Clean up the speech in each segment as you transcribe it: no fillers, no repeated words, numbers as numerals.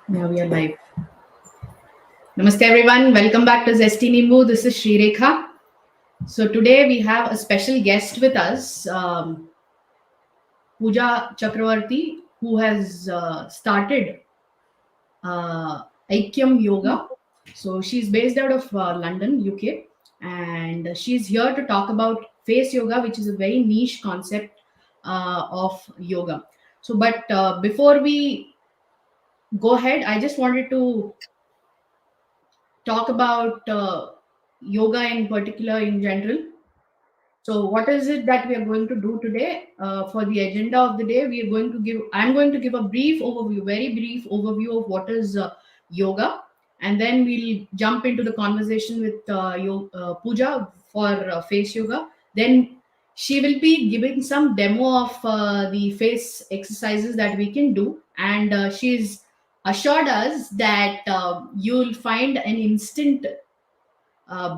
Yeah, we are live. Namaste, everyone. Welcome back to Zesty Nimbu. This is Sri Rekha. So today we have a special guest with us, Pooja Chakravarty, who has started Aikyam Yoga. So she's based out of London, UK, and she's here to talk about face yoga, which is a very niche concept of yoga. So, but before we go ahead, I just wanted to talk about yoga in particular in general. So, what is it that we are going to do today? For the agenda of the day, we are going to give. I'm going to give a brief overview, very brief overview of what is yoga, and then we'll jump into the conversation with Pooja for face yoga. Then she will be giving some demo of the face exercises that we can do, and she's assured us that you'll find an instant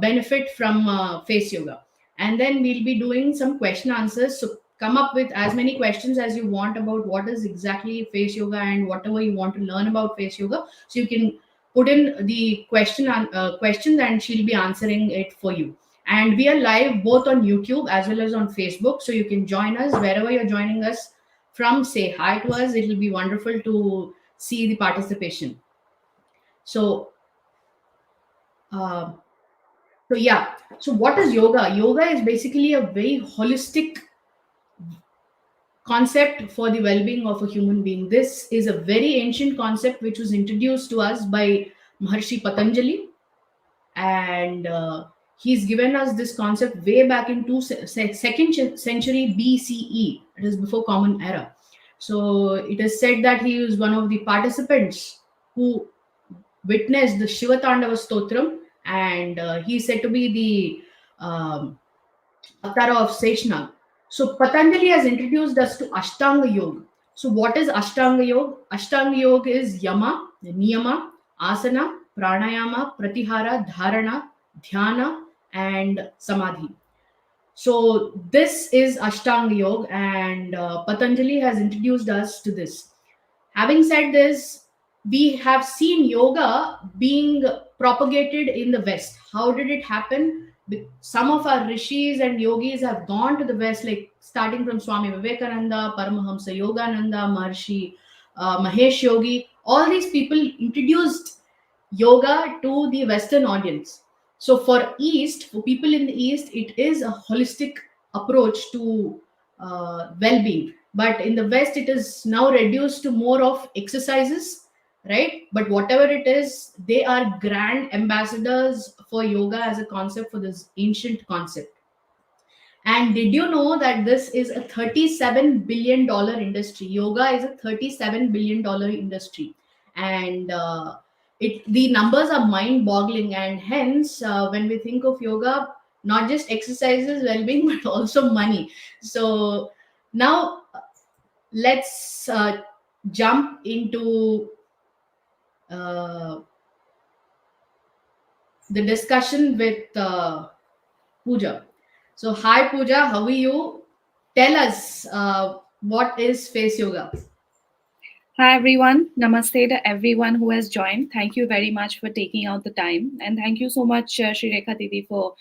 benefit from face yoga. And then we'll be doing some question answers. So come up with as many questions as you want about what is exactly face yoga and whatever you want to learn about face yoga. So you can put in the questions and she'll be answering it for you. And we are live both on YouTube as well as on Facebook. So you can join us wherever you're joining us from. Say hi to us. It'll be wonderful to see the participation. So, uh, So yeah, so what is yoga? Yoga is basically a very holistic concept for the well-being of a human being. This is a very ancient concept which was introduced to us by Maharshi Patanjali, and he's given us this concept way back in second century BCE. It is before Common Era. So it is said that he was one of the participants who witnessed the Shiva Tandava Stotram, and he said to be the Avatar of Seshnag. So Patanjali has introduced us to Ashtanga Yoga. So what is Ashtanga Yoga? Ashtanga Yoga is Yama, Niyama, Asana, Pranayama, Pratihara, Dharana, Dhyana, and Samadhi. So this is Ashtanga Yoga, and Patanjali has introduced us to this. Having said this, we have seen yoga being propagated in the West. How did it happen? Some of our rishis and yogis have gone to the West, like starting from Swami Vivekananda, Paramahamsa Yogananda, Maharshi Mahesh Yogi. All these people introduced yoga to the Western audience. So for East, for people in the East, it is a holistic approach to well-being. But in the West, it is now reduced to more of exercises, right? But whatever it is, they are grand ambassadors for yoga as a concept, for this ancient concept. And did you know that this is a $37 billion industry? Yoga is a $37 billion industry, and the numbers are mind-boggling. And hence, when we think of yoga, not just exercises, well-being, but also money. So now let's jump into uh, the discussion with Pooja. So, hi Pooja, how are you? Tell us what is face yoga? Hi everyone. Namaste to everyone who has joined. Thank you very much for taking out the time, and thank you so much, Shri Rekha Didi, for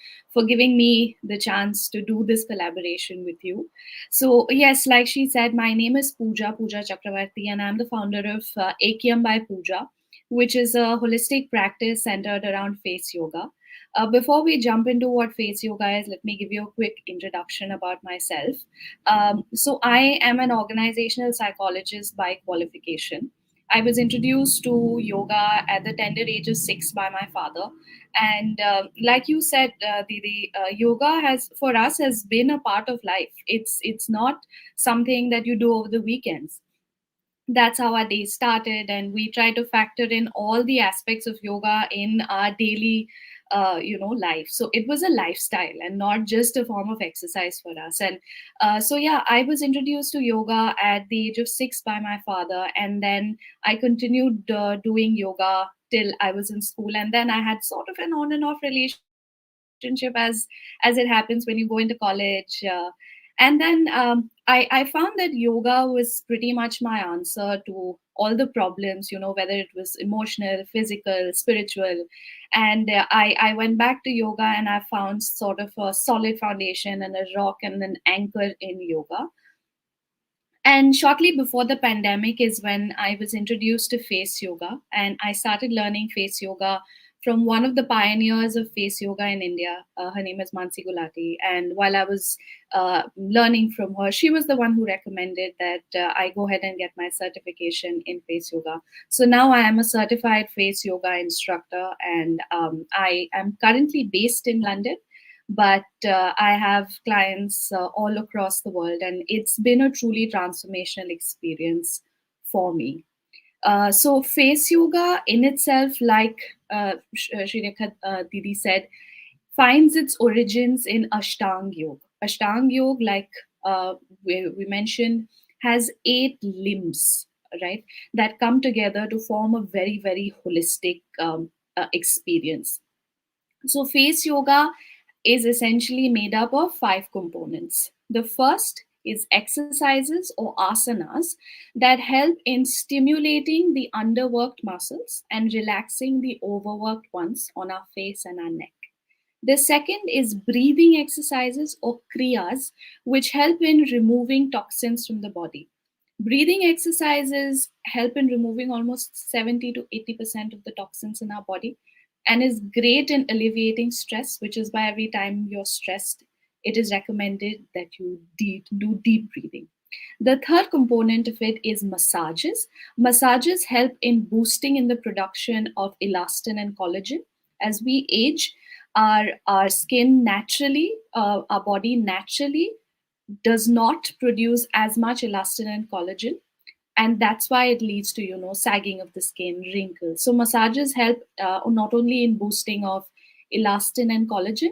giving me the chance to do this collaboration with you. So yes, like she said, my name is Pooja Chakravarty, and I'm the founder of Aikyam by Pooja, which is a holistic practice centered around face yoga. Before we jump into what face yoga is, let me give you a quick introduction about myself. So I am an organizational psychologist by qualification. I was introduced to yoga at the tender age of 6 by my father, and like you said, yoga has for us has been a part of life. It's not something that you do over the weekends. That's how our day started, and we try to factor in all the aspects of yoga in our daily life. So it was a lifestyle and not just a form of exercise for us. And so yeah, I was introduced to yoga at the age of 6 by my father, and then I continued doing yoga till I was in school, and then I had sort of an on and off relationship as it happens when you go into college. And then I found that yoga was pretty much my answer to all the problems, whether it was emotional, physical, spiritual. And I went back to yoga, and I found sort of a solid foundation and a rock and an anchor in yoga. And shortly before the pandemic is when I was introduced to face yoga, and I started learning face yoga from one of the pioneers of face yoga in India. Her name is Mansi Gulati. And while I was learning from her, she was the one who recommended that I go ahead and get my certification in face yoga. So now I am a certified face yoga instructor, and I am currently based in London, but I have clients all across the world, and it's been a truly transformational experience for me. So, face yoga in itself, like Shri Rekha Didi said, finds its origins in Ashtanga Yoga. Ashtanga Yoga, like we mentioned, has 8 limbs, right, that come together to form a very, very holistic experience. So, face yoga is essentially made up of 5 components. The first is exercises or asanas that help in stimulating the underworked muscles and relaxing the overworked ones on our face and our neck. The second is breathing exercises or kriyas, which help in removing toxins from the body. Breathing exercises help in removing almost 70 to 80% of the toxins in our body, and is great in alleviating stress, which is why every time you're stressed, it is recommended that you do deep breathing. The third component of it is massages. Massages help in boosting in the production of elastin and collagen. As we age, our skin naturally, our body naturally does not produce as much elastin and collagen, and that's why it leads to sagging of the skin, wrinkles. So massages help not only in boosting of elastin and collagen,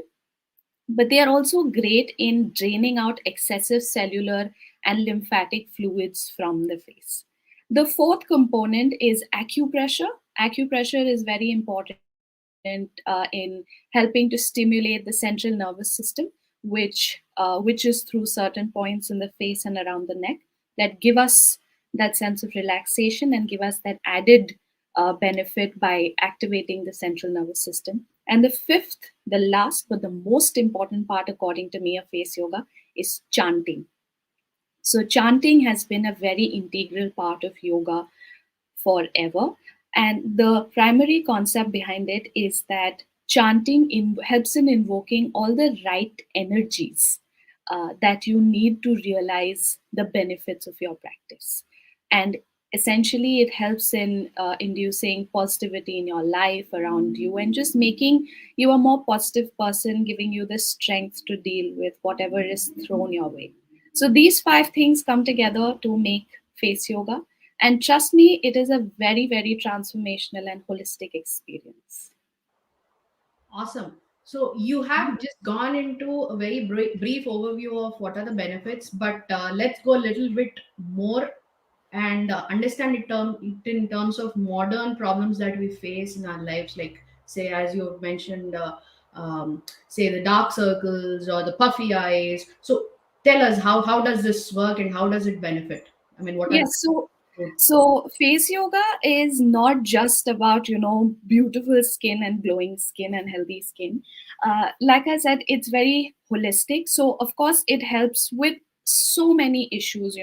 but they are also great in draining out excessive cellular and lymphatic fluids from the face. The fourth component is acupressure. Acupressure is very important in helping to stimulate the central nervous system, which is through certain points in the face and around the neck, that give us that sense of relaxation and give us that added benefit by activating the central nervous system. And the fifth, the last but the most important part, according to me, of face yoga is chanting. So, chanting has been a very integral part of yoga forever. And the primary concept behind it is that helps in invoking all the right energies that you need to realize the benefits of your practice. And essentially, it helps in inducing positivity in your life around you and just making you a more positive person, giving you the strength to deal with whatever is thrown your way. So, these 5 things come together to make face yoga. And trust me, it is a very, very transformational and holistic experience. Awesome. So you have just gone into a very brief overview of what are the benefits, but let's go a little bit more and understand it in terms of modern problems that we face in our lives, like say as you mentioned, say the dark circles or the puffy eyes. So tell us how does this work and how does it benefit? I mean, what are Yes, so face yoga is not just about beautiful skin and glowing skin and healthy skin. Like I said, it's very holistic. So of course it helps with so many issues,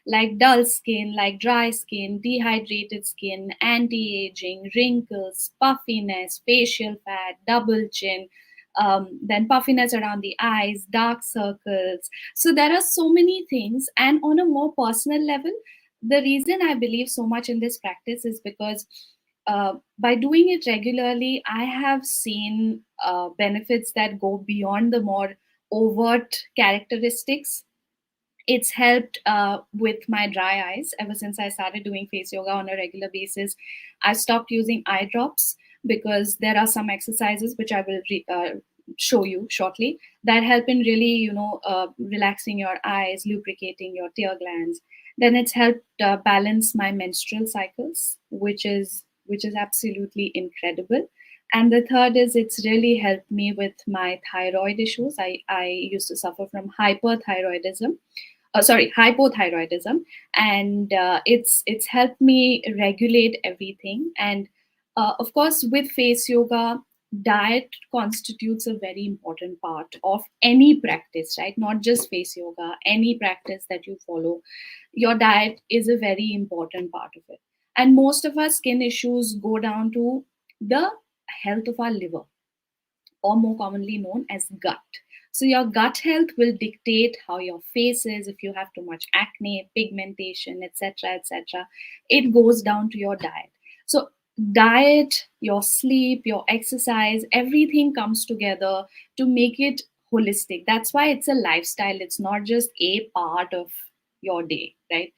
like dull skin, like dry skin, dehydrated skin, anti-aging, wrinkles, puffiness, facial fat, double chin, then puffiness around the eyes, dark circles. So there are so many things, and on a more personal level, the reason I believe so much in this practice is because by doing it regularly, I have seen benefits that go beyond the more overt characteristics. It's helped with my dry eyes ever since I started doing face yoga on a regular basis. I stopped using eye drops because there are some exercises which I will show you shortly that help in really, relaxing your eyes, lubricating your tear glands. Then it's helped balance my menstrual cycles, which is absolutely incredible. And the third is it's really helped me with my thyroid issues. I used to suffer from hyperthyroidism, hypothyroidism, and it's helped me regulate everything. And of course, with face yoga, diet constitutes a very important part of any practice, right? Not just face yoga, any practice that you follow, your diet is a very important part of it. And most of our skin issues go down to the health of our liver, or more commonly known as gut. So, your gut health will dictate how your face is. If you have too much acne, pigmentation, etc., etc., it goes down to your diet. So, diet, your sleep, your exercise, everything comes together to make it holistic. That's why it's a lifestyle, it's not just a part of your day, right?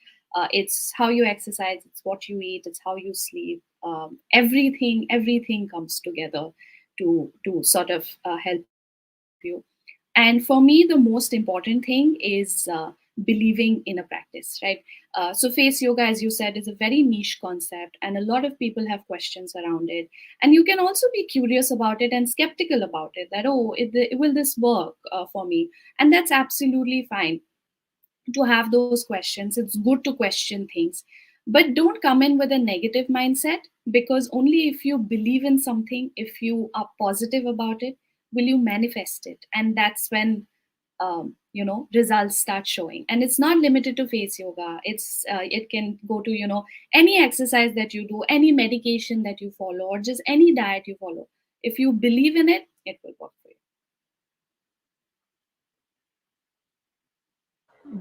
It's how you exercise, it's what you eat, it's how you sleep. Everything comes together to sort of help you. And for me, the most important thing is believing in a practice, right? So face yoga, as you said, is a very niche concept, and a lot of people have questions around it. And you can also be curious about it and skeptical about it, that, oh, will this work for me? And that's absolutely fine to have those questions. It's good to question things, but don't come in with a negative mindset, because only if you believe in something, if you are positive about it, will you manifest it. And that's when results start showing. And it's not limited to face yoga. It can go to any exercise that you do, any medication that you follow, or just any diet you follow. If you believe in it, it will work for you.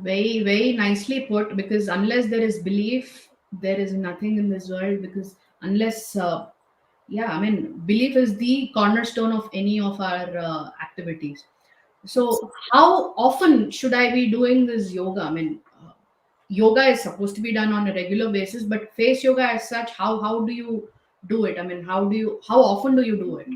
Very, very nicely put. Because unless there is belief, there is nothing in this world. Because unless, yeah, I mean, belief is the cornerstone of any of our activities. So, how often should I be doing this yoga? I mean, yoga is supposed to be done on a regular basis, but face yoga as such, how do you do it? I mean, how often do you do it?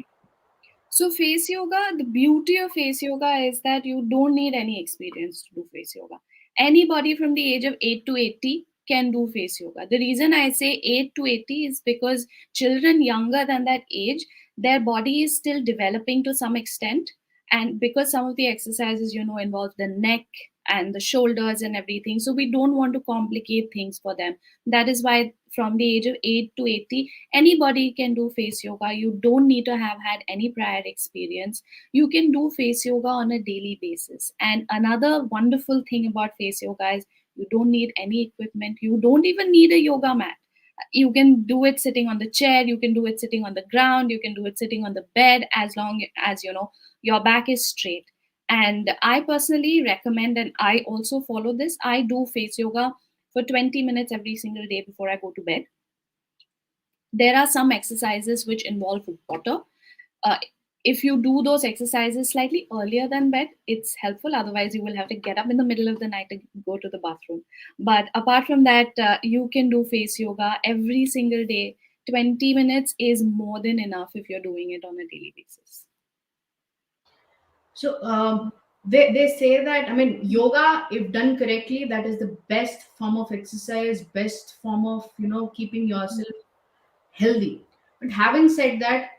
So, face yoga, the beauty of face yoga is that you don't need any experience to do face yoga. Anybody from the age of 8 to 80 can do face yoga. The reason I say 8 to 80 is because children younger than that age, their body is still developing to some extent. And because some of the exercises, involve the neck and the shoulders and everything. So, we don't want to complicate things for them. That is why from the age of 8 to 80, anybody can do face yoga. You don't need to have had any prior experience. You can do face yoga on a daily basis. And another wonderful thing about face yoga is you don't need any equipment. You don't even need a yoga mat. You can do it sitting on the chair, you can do it sitting on the ground, you can do it sitting on the bed, as long as your back is straight. And I personally recommend, and I also follow this, I do face yoga for 20 minutes every single day before I go to bed. There are some exercises which involve water. uh, if you do those exercises slightly earlier than bed, it's helpful. Otherwise, you will have to get up in the middle of the night to go to the bathroom. But apart from that, you can do face yoga every single day. 20 minutes is more than enough if you're doing it on a daily basis. So they say that, I mean, yoga, if done correctly, that is the best form of exercise, best form of keeping yourself healthy. But having said that,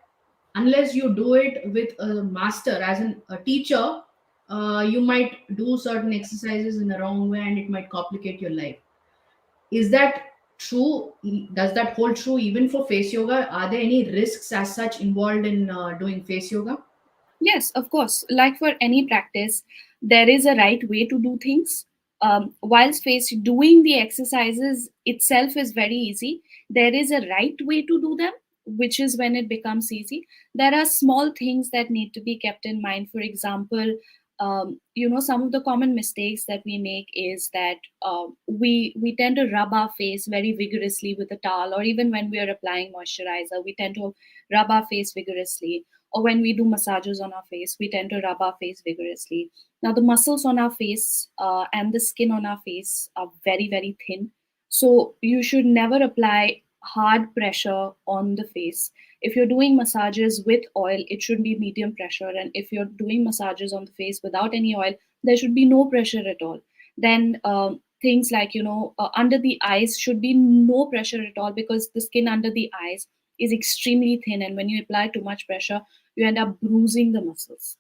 unless you do it with a master, as a teacher, you might do certain exercises in the wrong way and it might complicate your life. Is that true? Does that hold true even for face yoga? Are there any risks as such involved in doing face yoga? Yes, of course. Like for any practice, there is a right way to do things. Whilst face doing the exercises itself is very easy, there is a right way to do them, which is when it becomes easy. There are small things that need to be kept in mind. For example, some of the common mistakes that we make is that we tend to rub our face very vigorously with a towel, or even when we are applying moisturizer, we tend to rub our face vigorously, or when we do massages on our face, we tend to rub our face vigorously. Now, the muscles on our face and the skin on our face are very, very thin. So, you should never apply hard pressure on the face. If you're doing massages with oil, it should be medium pressure. And if you're doing massages on the face without any oil, there should be no pressure at all. Then, things like, under the eyes should be no pressure at all, because the skin under the eyes is extremely thin, and when you apply too much pressure, you end up bruising the muscles.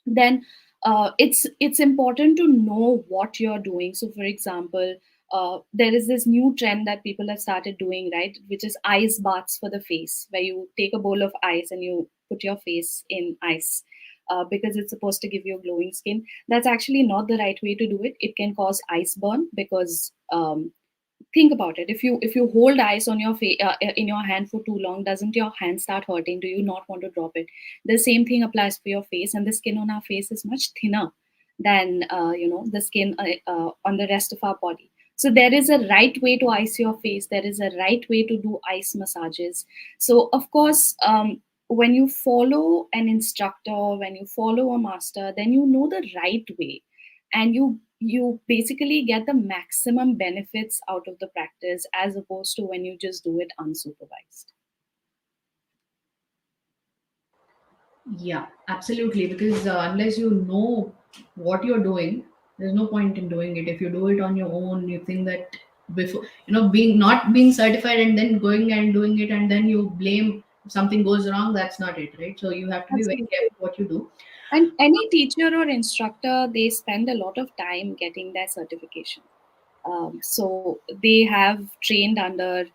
Then it's important to know what you're doing. So for example, there is this new trend that people have started doing, right, which is ice baths for the face, where you take a bowl of ice and you put your face in ice, because it's supposed to give you a glowing skin. That's actually not the right way to do it. It can cause ice burn, because think about it. If you hold ice on your face, in your hand for too long, doesn't your hand start hurting? Do you not want to drop it? The same thing applies for your face, and the skin on our face is much thinner than the skin on the rest of our body. So there is a right way to ice your face, there is a right way to do ice massages. So of course, when you follow an instructor, when you follow a master, then you know the right way, and you basically get the maximum benefits out of the practice, as opposed to when you just do it unsupervised. Yeah, absolutely. Because unless you know what you're doing, there's no point in doing it. If you do it on your own, you think that before, being not being certified and then going and doing it, and then you blame if something goes wrong, that's not it, right? So you have to be very Absolutely. careful what you do. And any teacher or instructor, they spend a lot of time getting their certification. So they have trained under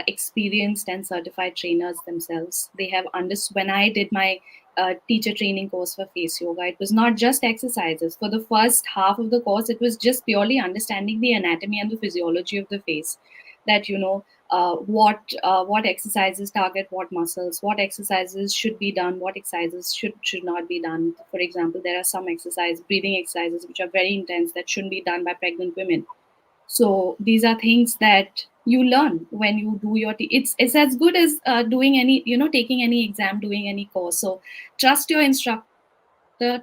experienced and certified trainers themselves. They have understood. When I did my teacher training course for face yoga, it was not just exercises. For the first half of the course, it was just purely understanding the anatomy and the physiology of the face. That what exercises target what muscles, what exercises should be done, what exercises should not be done. For example, there are some breathing exercises which are very intense, that shouldn't be done by pregnant women. So these are things that you learn when you do it's as good as doing any, taking any exam, doing any course. So trust your instructor,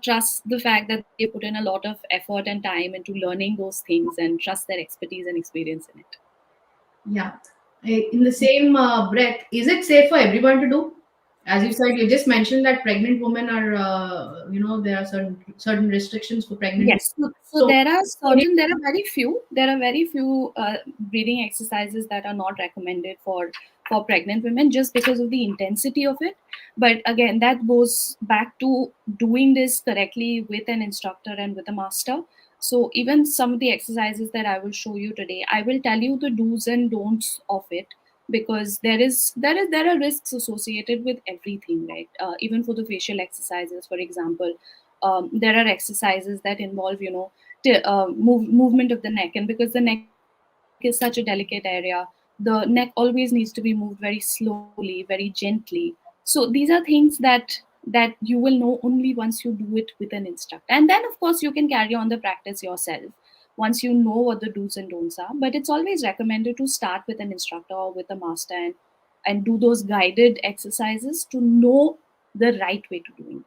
trust the fact that they put in a lot of effort and time into learning those things, and trust their expertise and experience in it. Yeah. In the same breath, is it safe for everyone to do? As you said, you just mentioned that pregnant women are, there are certain restrictions for pregnant women. Yes. So So, there are very few breathing exercises that are not recommended for pregnant women, just because of the intensity of it. But again, that goes back to doing this correctly with an instructor and with a master. So even some of the exercises that I will show you today, I will tell you the do's and don'ts of it, because there are risks associated with everything, right? Even for the facial exercises, for example, there are exercises that involve movement of the neck, and because the neck is such a delicate area, the neck always needs to be moved very slowly, very gently. So these are things that you will know only once you do it with an instructor, and then of course you can carry on the practice yourself once you know what the do's and don'ts are. But it's always recommended to start with an instructor or with a master, and do those guided exercises to know the right way to doing that.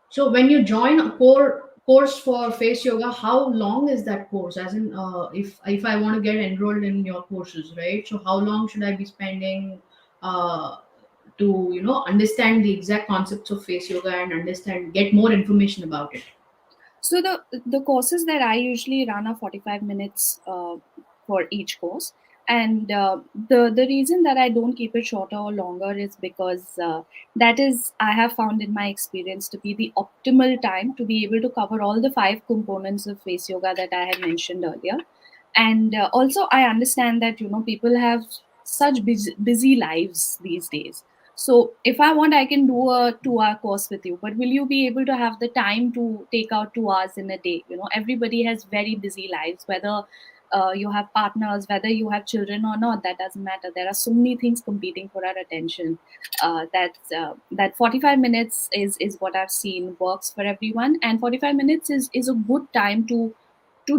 so when you join a core course for face yoga, how long is that course? As in, if I want to get enrolled in your courses, right? So how long should I be spending uh, to understand the exact concepts of face yoga and get more information about it? So the courses that I usually run are 45 minutes for each course, and the reason that I don't keep it shorter or longer is because that is, I have found in my experience, to be the optimal time to be able to cover all the five components of face yoga that I had mentioned earlier. And also I understand that people have such busy lives these days. So if I want, I can do a 2 hour course with you, but will you be able to have the time to take out 2 hours in a day? Everybody has very busy lives, whether you have partners, whether you have children or not, that doesn't matter. There are so many things competing for our attention. That 45 minutes is what I've seen works for everyone, and 45 minutes is a good time to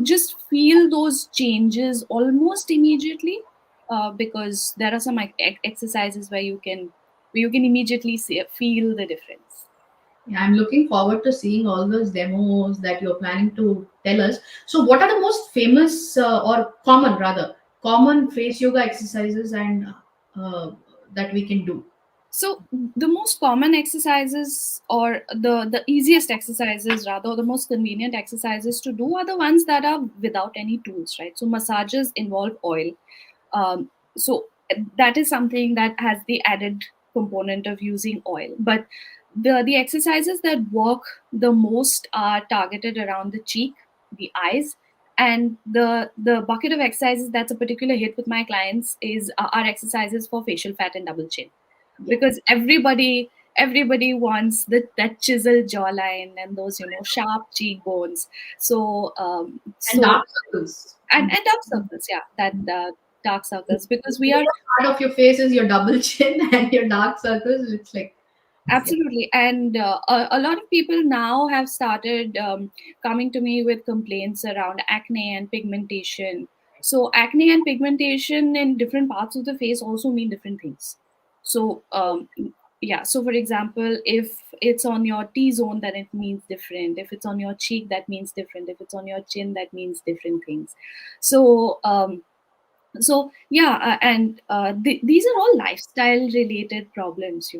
just feel those changes almost immediately, because there are some exercises where you can immediately feel the difference. Yeah, I'm looking forward to seeing all those demos that you're planning to tell us. So, what are the most famous or common, rather, common face yoga exercises and that we can do? So the most common exercises, or the easiest exercises rather, or the most convenient exercises to do, are the ones that are without any tools, right? So massages involve oil. So that is something that has the added component of using oil. But the exercises that work the most are targeted around the cheek, the eyes, and the bucket of exercises that's a particular hit with my clients is are exercises for facial fat and double chin, Yeah. because everybody wants that chiseled jawline and those sharp cheekbones. So And dark circles. and dark circles, yeah, that dark circles, because we are. Part of your face is your double chin and your dark circles. It's like, yeah. Absolutely. And a lot of people now have started coming to me with complaints around acne and pigmentation. So, acne and pigmentation in different parts of the face also mean different things. So, yeah. So, for example, if it's on your T zone, then it means different. If it's on your cheek, that means different. If it's on your chin, that means different things. So, and these are all lifestyle related problems.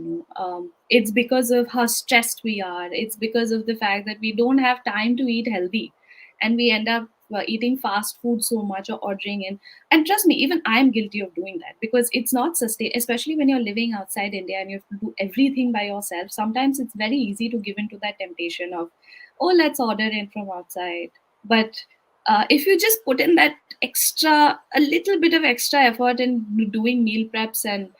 It's because of how stressed we are. It's because of the fact that we don't have time to eat healthy, and we end up eating fast food so much or ordering in. And trust me, even I'm guilty of doing that, because it's not sustain, especially when you're living outside India and you have to do everything by yourself. Sometimes it's very easy to give into that temptation of, oh, let's order in from outside. But if you just put in that a little bit of extra effort in doing meal preps and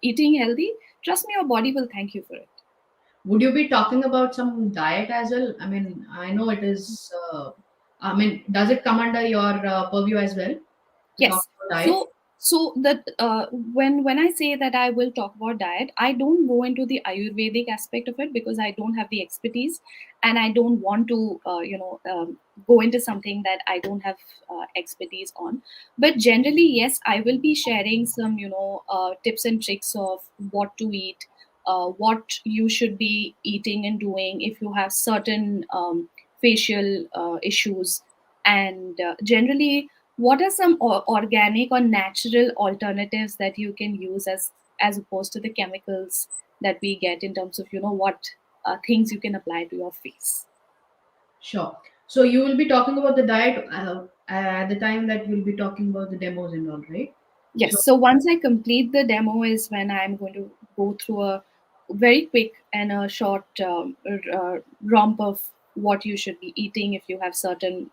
eating healthy, trust me, your body will thank you for it. Would you be talking about some diet as well? I mean, I know it is. I mean, does it come under your purview as well to talk Yes. about diet? So that when I say that I will talk about diet, I don't go into the Ayurvedic aspect of it, because I don't have the expertise, and I don't want to go into something that I don't have expertise on. But generally, yes, I will be sharing some tips and tricks of what to eat, what you should be eating and doing if you have certain facial issues, and generally what are some organic or natural alternatives that you can use as opposed to the chemicals that we get, in terms of what things you can apply to your face. Sure. So you will be talking about the diet at the time that you'll be talking about the demos and all, right? Yes, So so once I complete the demo is when I'm going to go through a very quick and a short romp of what you should be eating if you have certain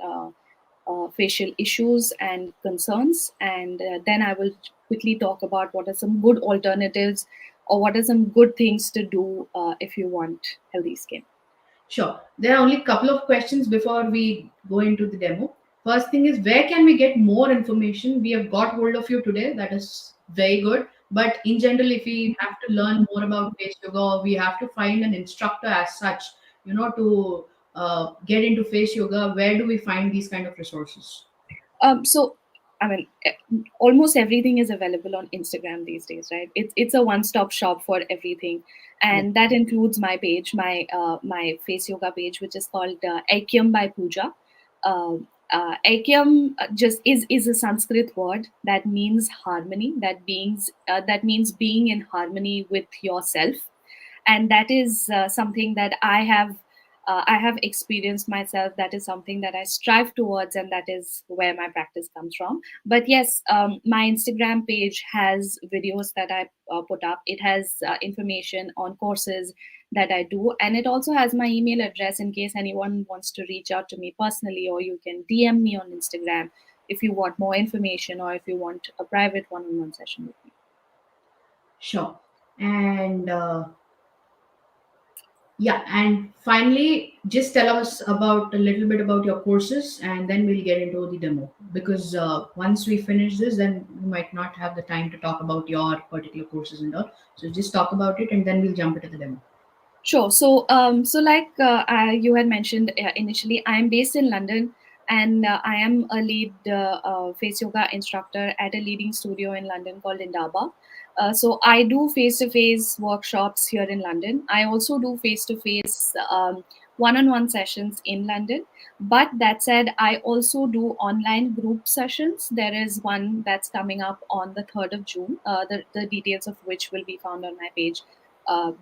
facial issues and concerns. And then I will quickly talk about what are some good alternatives, or what are some good things to do if you want healthy skin. sure. There are only a couple of questions before we go into the demo. First thing is, where can we get more information? We have got hold of you today. That is very good. But in general, if we have to learn more about face yoga, or we have to find an instructor as such, to get into face yoga, where do we find these kind of resources? So, I mean, almost everything is available on Instagram these days, right? It's a one-stop shop for everything, Yeah. and that includes my page, my face yoga page, which is called Aikyam by Pooja. Aikyam just is a Sanskrit word that means harmony. That means being in harmony with yourself, and that is something that I have experienced myself. That is something that I strive towards, and that is where my practice comes from. But yes, my Instagram page has videos that I put up. It has information on courses that I do, and it also has my email address in case anyone wants to reach out to me personally, or you can DM me on Instagram if you want more information, or if you want a private one-on-one session with me. Sure. And yeah, and finally, just tell us about a little bit about your courses, and then we'll get into the demo. Because once we finish this, then we might not have the time to talk about your particular courses and all. So just talk about it, and then we'll jump into the demo. Sure. So like you had mentioned initially, I am based in London, and I am a lead face yoga instructor at a leading studio in London called Indaba. So I do face-to-face workshops here in London. I also do face-to-face one-on-one sessions in London. But that said, I also do online group sessions. There is one that's coming up on the 3rd of June, the details of which will be found on my page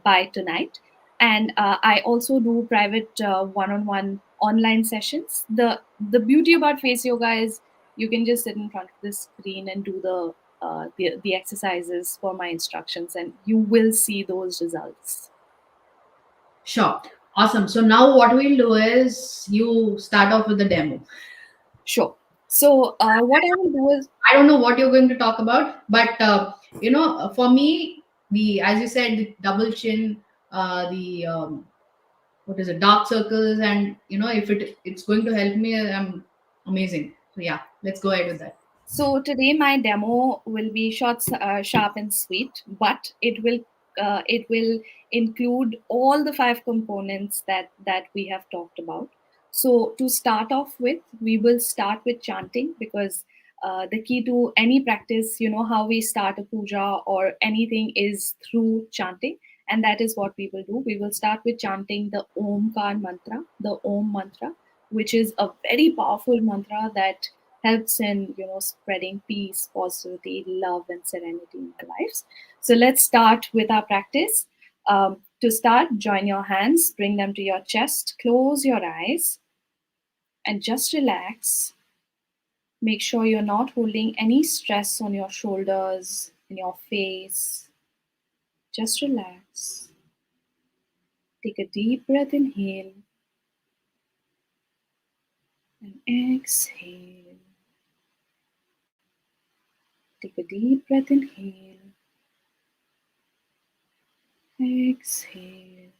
by tonight. And I also do private one-on-one online sessions. The beauty about face yoga is you can just sit in front of the screen and do the the exercises for my instructions, and you will see those results. Sure. Awesome. So now what we'll do is you start off with the demo. Sure. So what I will do is, I don't know what you're going to talk about, but for me, the as you said, the double chin, the what is it, dark circles, and if it's going to help me, I'm amazing. So yeah, let's go ahead with that. so today my demo will be short, sharp, and sweet, but it will include all the 5 components that we have talked about. So to start off with, we will start with chanting, because the key to any practice, how we start a puja or anything, is through chanting, and that is what we will do. We will start with chanting the Omkar mantra, the Om mantra, which is a very powerful mantra that helps in spreading peace, positivity, love, and serenity in our lives. So let's start with our practice. To start, join your hands, bring them to your chest, close your eyes, and just relax. Make sure you're not holding any stress on your shoulders, in your face. Just relax. Take a deep breath, inhale, and exhale. Take a deep breath, inhale, exhale.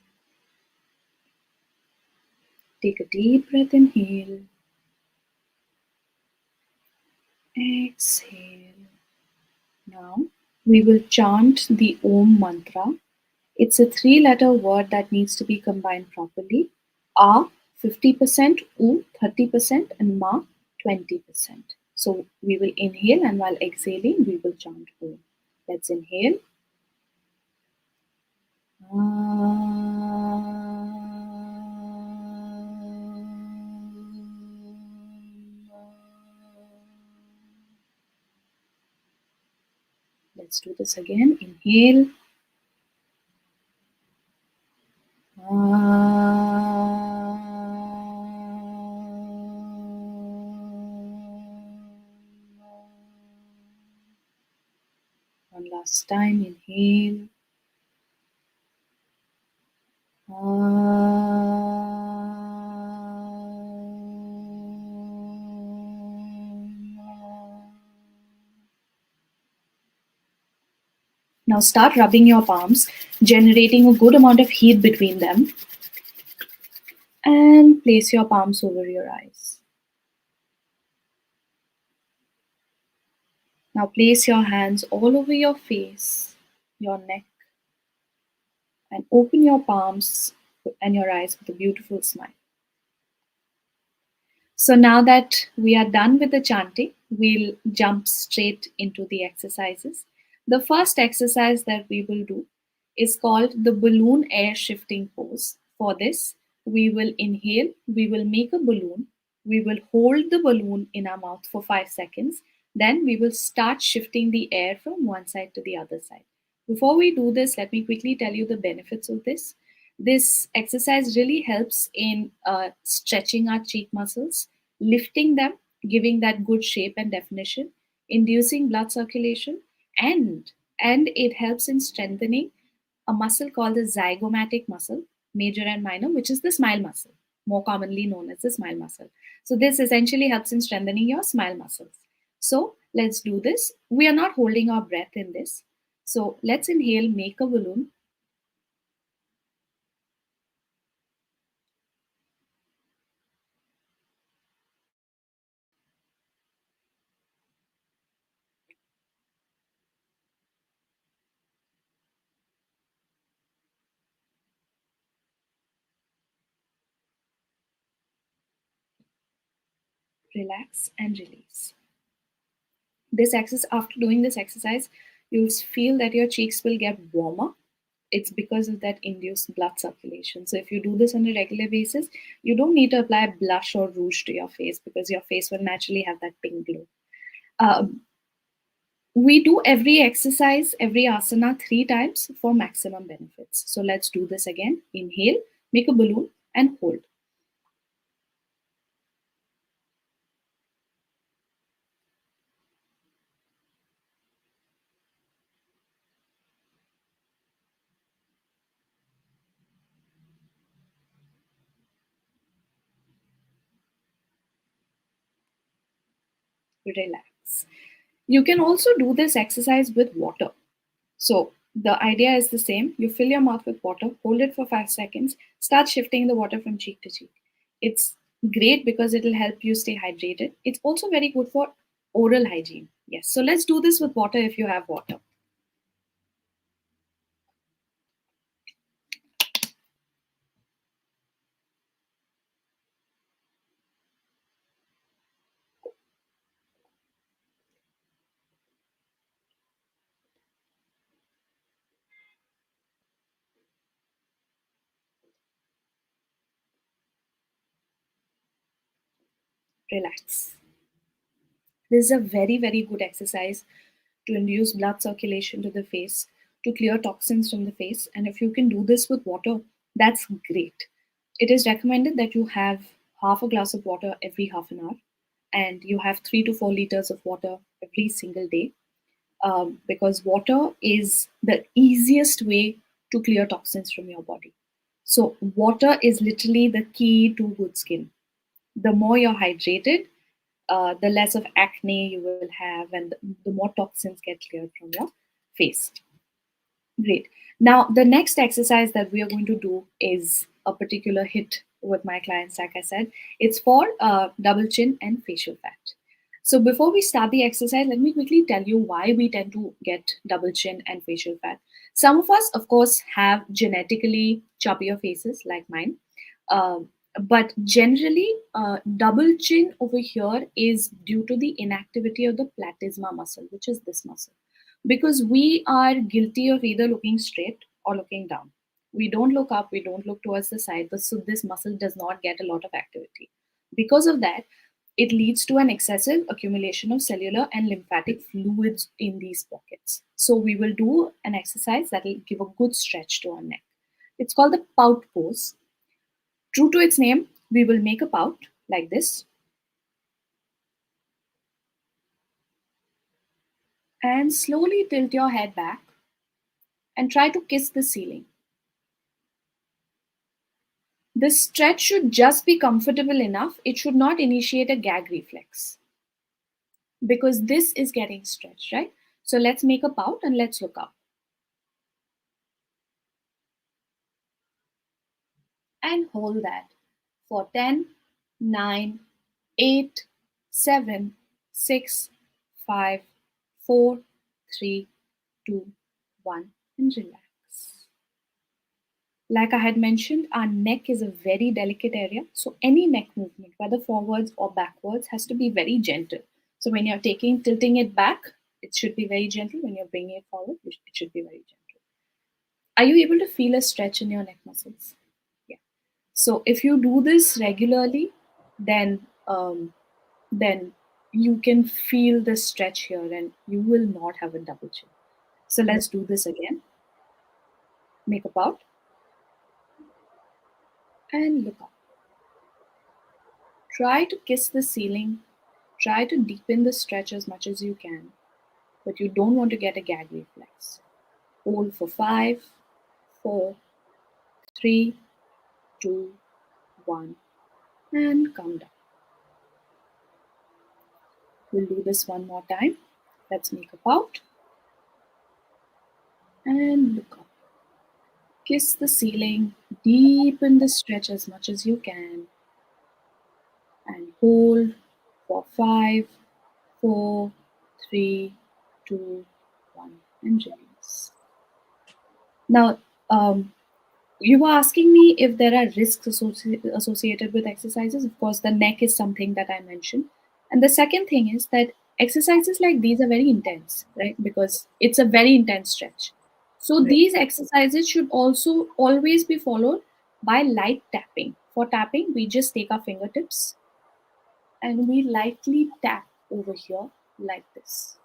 Take a deep breath, inhale, exhale. Now we will chant the Om mantra. It's a 3-letter word that needs to be combined properly. A 50%, U 30%, and Ma 20%. So we will inhale, and while exhaling, we will chant Om. Let's inhale. Let's do this again. Inhale. One last time. Inhale. Now start rubbing your palms, generating a good amount of heat between them, and place your palms over your eyes. Now place your hands all over your face, your neck, and open your palms and your eyes with a beautiful smile. So now that we are done with the chanting, we'll jump straight into the exercises. The first exercise that we will do is called the balloon air shifting pose. For this, we will inhale, we will make a balloon, we will hold the balloon in our mouth for 5 seconds, then we will start shifting the air from one side to the other side. Before we do this, let me quickly tell you the benefits of this. This exercise really helps in stretching our cheek muscles, lifting them, giving that good shape and definition, inducing blood circulation, and it helps in strengthening a muscle called the zygomatic muscle, major and minor, which is the smile muscle, more commonly known as the smile muscle. So this essentially helps in strengthening your smile muscles. So let's do this. We are not holding our breath in this. So let's inhale, make a balloon. Relax and release. This exercise, after doing this exercise, you'll feel that your cheeks will get warmer. It's because of that induced blood circulation. So if you do this on a regular basis, you don't need to apply blush or rouge to your face, because your face will naturally have that pink glow. We do every exercise, every asana 3 times for maximum benefits. So let's do this again. Inhale, make a balloon, and hold. relax. You can also do this exercise with water. So the idea is the same. You fill your mouth with water, hold it for 5 seconds, start shifting the water from cheek to cheek. It's great because it will help you stay hydrated. It's also very good for oral hygiene. Yes. So let's do this with water if you have water. Relax. This is a very, very good exercise to induce blood circulation to the face, to clear toxins from the face. And if you can do this with water, that's great. It is recommended that you have half a glass of water every half an hour, and you have 3 to 4 liters of water every single day, because water is the easiest way to clear toxins from your body. So, water is literally the key to good skin. The more you're hydrated, the less of acne you will have, and the more toxins get cleared from your face. Great. Now, the next exercise that we are going to do is a particular hit with my clients. Like I said, it's for double chin and facial fat. So, before we start the exercise, let me quickly tell you why we tend to get double chin and facial fat. Some of us, of course, have genetically chubbier faces like mine. But generally, double chin over here is due to the inactivity of the platysma muscle, which is this muscle. Because we are guilty of either looking straight or looking down. We don't look up, we don't look towards the side, but so this muscle does not get a lot of activity. Because of that, it leads to an excessive accumulation of cellular and lymphatic fluids in these pockets. So we will do an exercise that will give a good stretch to our neck. It's called the pout pose. True to its name, we will make a pout like this and slowly tilt your head back and try to kiss the ceiling. The stretch should just be comfortable enough. It should not initiate a gag reflex because this is getting stretched, right? So let's make a pout and let's look up. And hold that for 10, 9, 8, 7, 6, 5, 4, 3, 2, 1, and relax. Like I had mentioned, our neck is a very delicate area. So any neck movement, whether forwards or backwards, has to be very gentle. So when you're tilting it back, it should be very gentle. When you're bringing it forward, it should be very gentle. Are you able to feel a stretch in your neck muscles? Yeah. So if you do this regularly, then then you can feel the stretch here, and you will not have a double chin. So let's do this again. Make a pout and look up. Try to kiss the ceiling. Try to deepen the stretch as much as you can, but you don't want to get a gag reflex. Hold for 5, 4, 3, 2, 1, and come down. We'll do this one more time. Let's make a pout and look up. Kiss the ceiling, deepen the stretch as much as you can, and hold for 5, 4, 3, 2, 1, and release. Now, you were asking me if there are risks associated with exercises. Of course, the neck is something that I mentioned. And the second thing is that exercises like these are very intense, right? Because it's a very intense stretch. So Right. these exercises should also always be followed by light tapping. For tapping, we just take our fingertips and we lightly tap over here like this.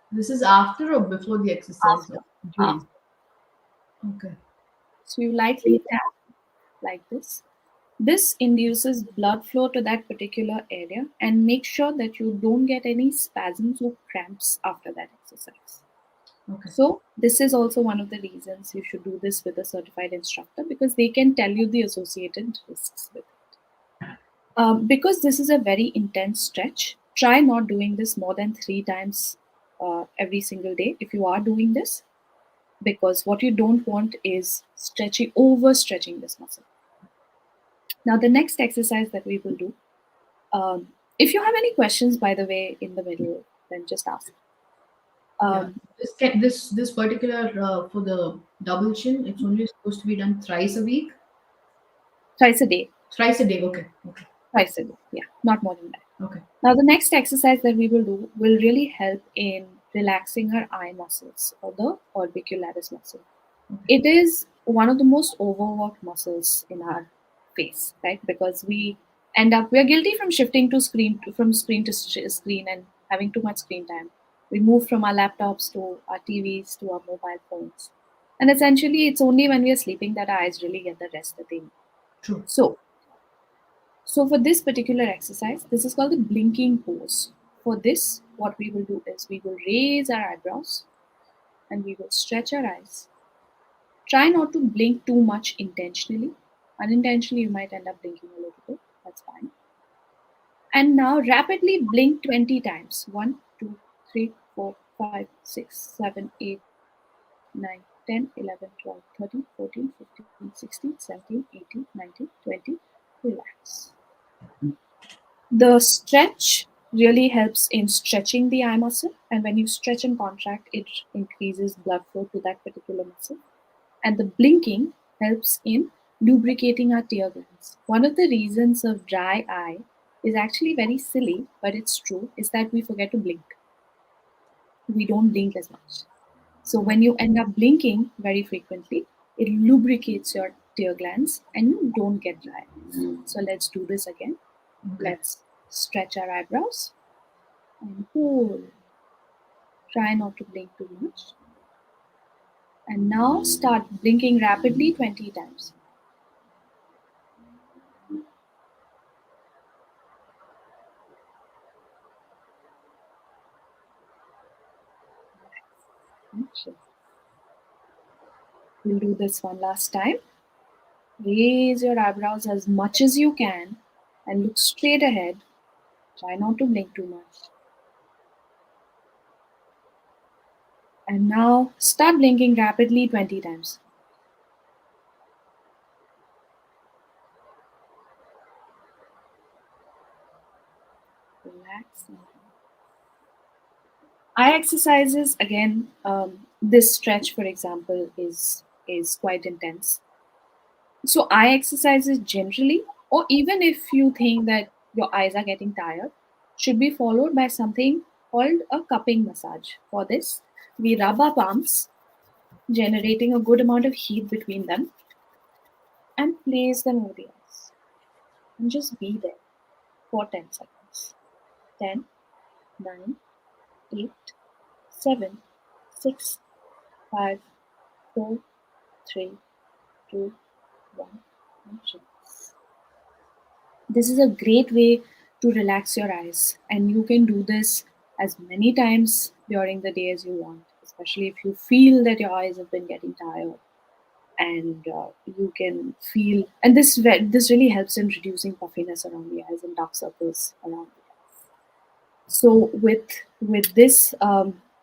This is after or before the exercise? After. During. After. Okay. So you lightly tap like this. This induces blood flow to that particular area and make sure that you don't get any spasms or cramps after that exercise. Okay. So, this is also one of the reasons you should do this with a certified instructor because they can tell you the associated risks with it. Because this is a very intense stretch, Try not doing this more than 3 times every single day if you are doing this, because what you don't want is overstretching this muscle. Now, the next exercise that we will do, if you have any questions, by the way, in the middle, then just ask. Yeah. This particular for the double chin, it's only supposed to be done thrice a week. Twice a day. Thrice a day. Okay. Okay. Twice a day. Yeah, not more than that. Okay. Now, the next exercise that we will do will really help in relaxing our eye muscles or the orbicularis muscle. It is one of the most overworked muscles in our face, right? Because we are guilty from shifting from screen to screen and having too much screen time. We move from our laptops to our TVs to our mobile phones. And essentially, it's only when we are sleeping that our eyes really get the rest that they need. True. So for this particular exercise, this is called the blinking pose. For this, what we will do is we will raise our eyebrows and we will stretch our eyes. Try not to blink too much intentionally. Unintentionally, you might end up blinking a little bit. That's fine. And now rapidly blink 20 times. 1, 2, 3, 4, 5, 6, 7, 8, 9, 10, 11, 12, 13, 14, 15, 16, 17, 18, 19, 20. Relax. The stretch really helps in stretching the eye muscle, and when you stretch and contract, it increases blood flow to that particular muscle. And the blinking helps in lubricating our tear glands. One of the reasons of dry eye is actually very silly, but it's true, is that we forget to blink. We don't blink as much. So when you end up blinking very frequently, it lubricates your tear glands and you don't get dry eyes. So let's do this again. Okay. Let's stretch our eyebrows and hold. Try not to blink too much. And now start blinking rapidly 20 times. We'll do this one last time. Raise your eyebrows as much as you can and look straight ahead. Try not to blink too much. And now start blinking rapidly 20 times. Relax. Eye exercises, again, this stretch, for example, is quite intense. So eye exercises generally, or even if you think that your eyes are getting tired, should be followed by something called a cupping massage. For this, we rub our palms, generating a good amount of heat between them, and place them over the eyes. And just be there for 10 seconds. 10, 9, 8, 7, 6, 5, 4, 3, 2, 1, and relax. This is a great way to relax your eyes, and you can do this as many times during the day as you want, especially if you feel that your eyes have been getting tired. And you can feel, and this really helps in reducing puffiness around the eyes and dark circles around the eyes. So with this,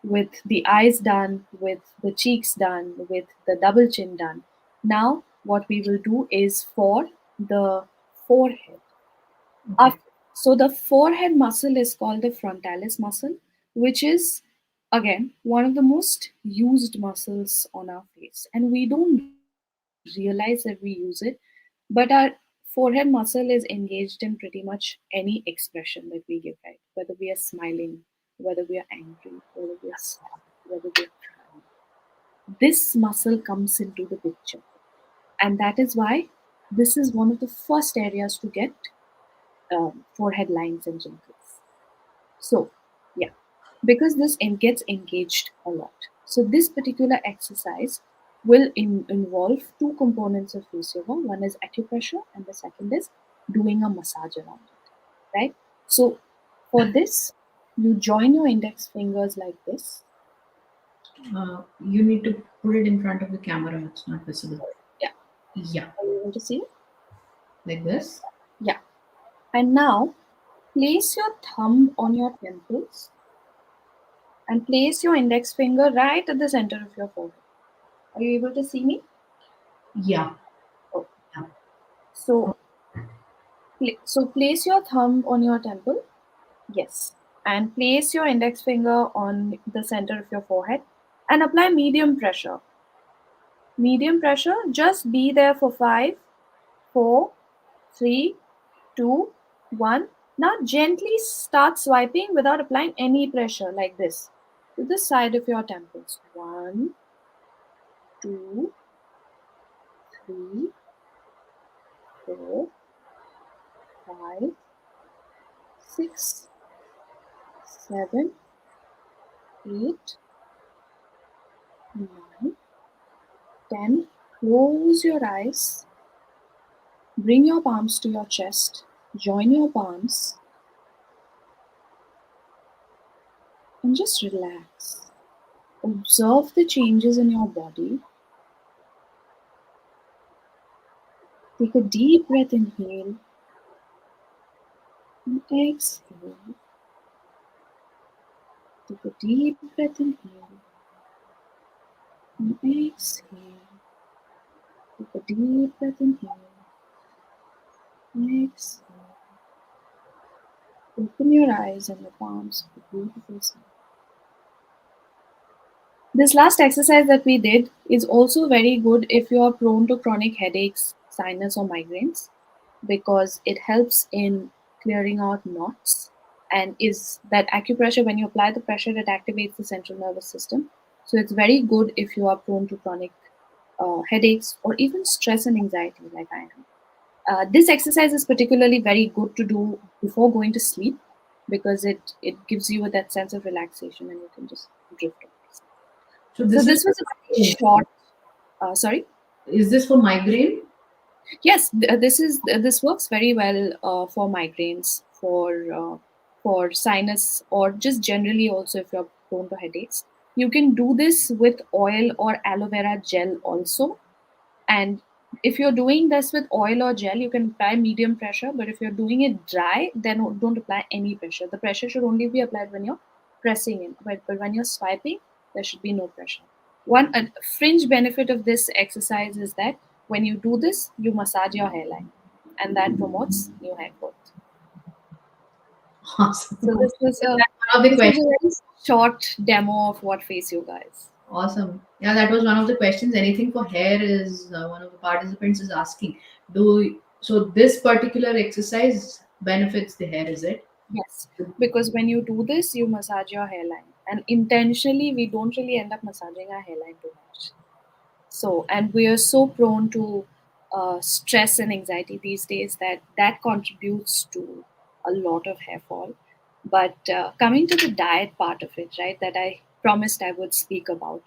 with the eyes done, with the cheeks done, with the double chin done, now what we will do is for the forehead. Okay. So the forehead muscle is called the frontalis muscle, which is again one of the most used muscles on our face, and we don't realize that we use it, but our forehead muscle is engaged in pretty much any expression that we give, right? Whether we are smiling, whether we are angry, whether we are sad, whether we are crying. This muscle comes into the picture, and that is why this is one of the first areas to get forehead lines and wrinkles. So, yeah, because this gets engaged a lot. So, this particular exercise will involve two components of face yoga. One is acupressure, and the second is doing a massage around it, right? So, for this, you join your index fingers like this. You need to put it in front of the camera. It's not visible. Yeah. Yeah. Are you able to see it? Like this. Yeah. And now Place your thumb on your temples and place your index finger right at the center of your forehead. Are you able to see me? Yeah. Oh. Yeah. So, so place your thumb on your temple. Yes. And place your index finger on the center of your forehead and apply medium pressure. Medium pressure, just be there for 5, 4, 3, 2, 1. Now gently start swiping without applying any pressure like this to the side of your temples. 1, 2, 3, 4, 5, 6, 7, 8, 9, 10. Close your eyes. Bring your palms to your chest. Join your palms and just relax. Observe the changes in your body. Take a deep breath, inhale and exhale. Take a deep breath, inhale and exhale. Take a deep breath, inhale and exhale. Open your eyes and your palms with a beautiful smile. This last exercise that we did is also very good if you are prone to chronic headaches, sinus, or migraines because it helps in clearing out knots and is that acupressure, when you apply the pressure, it activates the central nervous system. So it's very good if you are prone to chronic headaches or even stress and anxiety like I am. This exercise is particularly very good to do before going to sleep because it gives you that sense of relaxation and you can just drift off. So So this this was a very is short. Sorry. is this for migraine? Yes, this works very well for migraines, for sinus, or just generally also if you're prone to headaches. You can do this with oil or aloe vera gel also. And if you're doing this with oil or gel, you can apply medium pressure. But if you're doing it dry, then don't apply any pressure. The pressure should only be applied when you're pressing in. But when you're swiping, there should be no pressure. One fringe benefit of this exercise is that when you do this, you massage your hairline, and that promotes new hair growth. Awesome. So this was a That's one of the this was questions. a very short demo of what face yoga is. Awesome. Yeah, that was one of the questions. Anything for hair is one of the participants is asking. Do so this particular exercise benefits the hair, is it? Yes, because when you do this, you massage your hairline, and intentionally, we don't really end up massaging our hairline too much. So, and we are so prone to stress and anxiety these days that that contributes to a lot of hair fall. But coming to the diet part of it, right, that I promised I would speak about,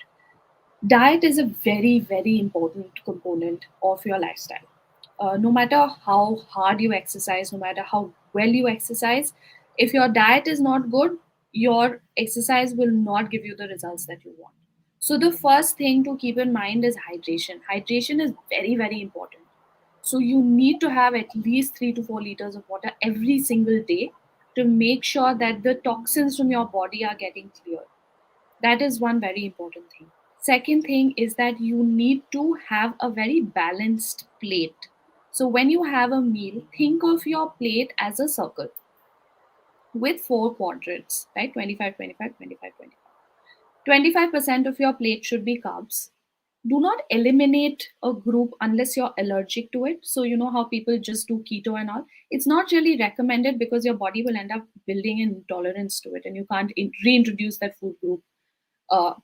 diet is a very, very important component of your lifestyle. No matter how hard you exercise, no matter how well you exercise, if your diet is not good, your exercise will not give you the results that you want. So, the first thing to keep in mind is hydration. Hydration is very, very important. So, you need to have at least 3 to 4 liters of water every single day to make sure that the toxins from your body are getting cleared. That is one very important thing. Second thing is that you need to have a very balanced plate. So when you have a meal, think of your plate as a circle with four quadrants, right? 25, 25, 25, 25. 25% of your plate should be carbs. Do not eliminate a group unless you're allergic to it. So, you know how people just do keto and all. It's not really recommended because your body will end up building intolerance to it and you can't reintroduce that food group uh,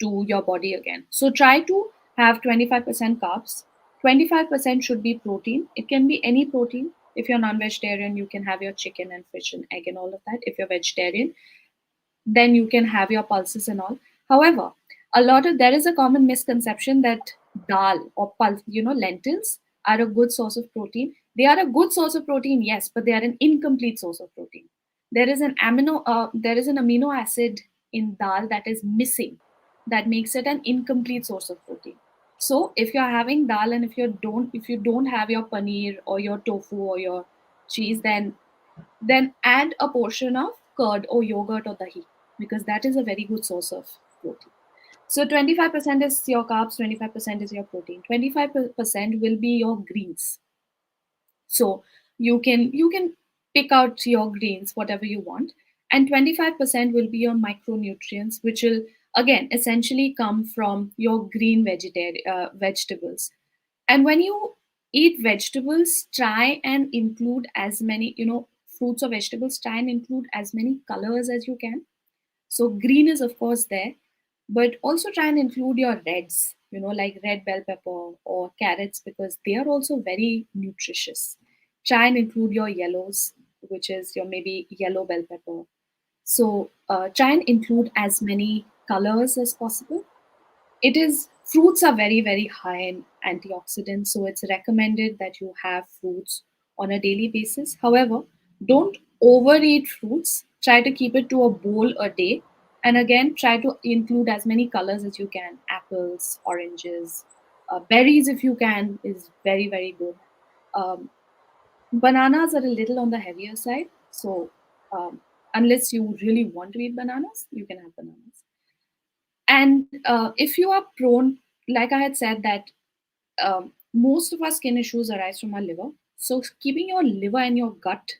to your body again. So try to have 25% carbs. 25% should be protein. It can be any protein. If you're non-vegetarian, you can have your chicken and fish and egg and all of that. If you're vegetarian, then you can have your pulses and all. However, there is a common misconception that dal or lentils are a good source of protein. They are a good source of protein, yes, but they are an incomplete source of protein. There is an amino acid in dal that is missing, that makes it an incomplete source of protein. So if you're having dal and if you don't have your paneer or your tofu or your cheese, then Then add a portion of curd or yogurt or dahi, because that is a very good source of protein. So 25% is your carbs, 25% is your protein. 25% will be your greens. So you can pick out your greens, whatever you want, and 25% will be your micronutrients, which will again essentially come from your green vegetables. And when you eat vegetables, try and include as many, fruits or vegetables, try and include as many colors as you can. So green is of course there, but also try and include your reds, like red bell pepper or carrots, because they are also very nutritious. Try and include your yellows, which is your maybe yellow bell pepper. So try and include as many colors as possible. It is Fruits are very very high in antioxidants, so it's recommended that you have fruits on a daily basis. However, don't overeat fruits. Try to keep it to a bowl a day, and again try to include as many colors as you can: apples, oranges, berries if you can is very very good. um, Bananas are a little on the heavier side, so unless you really want to eat bananas, you can have bananas. And if you are prone, like I had said, that most of our skin issues arise from our liver. So keeping your liver and your gut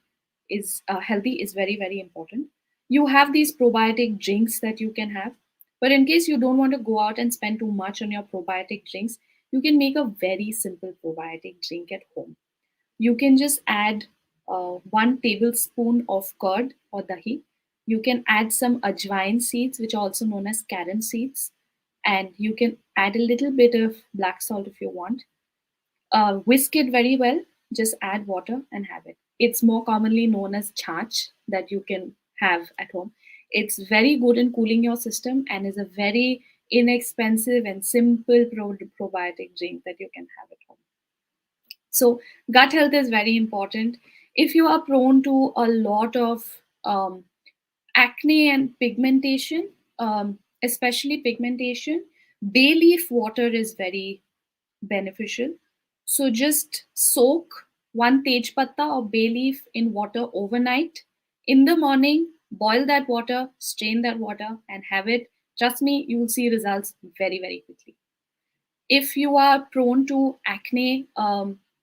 is healthy is very very important. You have these probiotic drinks that you can have, but in case you don't want to go out and spend too much on your probiotic drinks, you can make a very simple probiotic drink at home. You can just add 1 tablespoon of curd or dahi. You can add some ajwain seeds, which are also known as carom seeds, and you can add a little bit of black salt if you want. Whisk it very well. Just add water and have it. It's more commonly known as chach that you can have at home. It's very good in cooling your system and is a very inexpensive and simple probiotic drink that you can have at home. So, gut health is very important. If you are prone to a lot of acne and pigmentation, especially pigmentation, bay leaf water is very beneficial. So, just soak 1 tej patta or bay leaf in water overnight. In the morning, boil that water, strain that water, and have it. Trust me, you will see results very, very quickly. If you are prone to acne,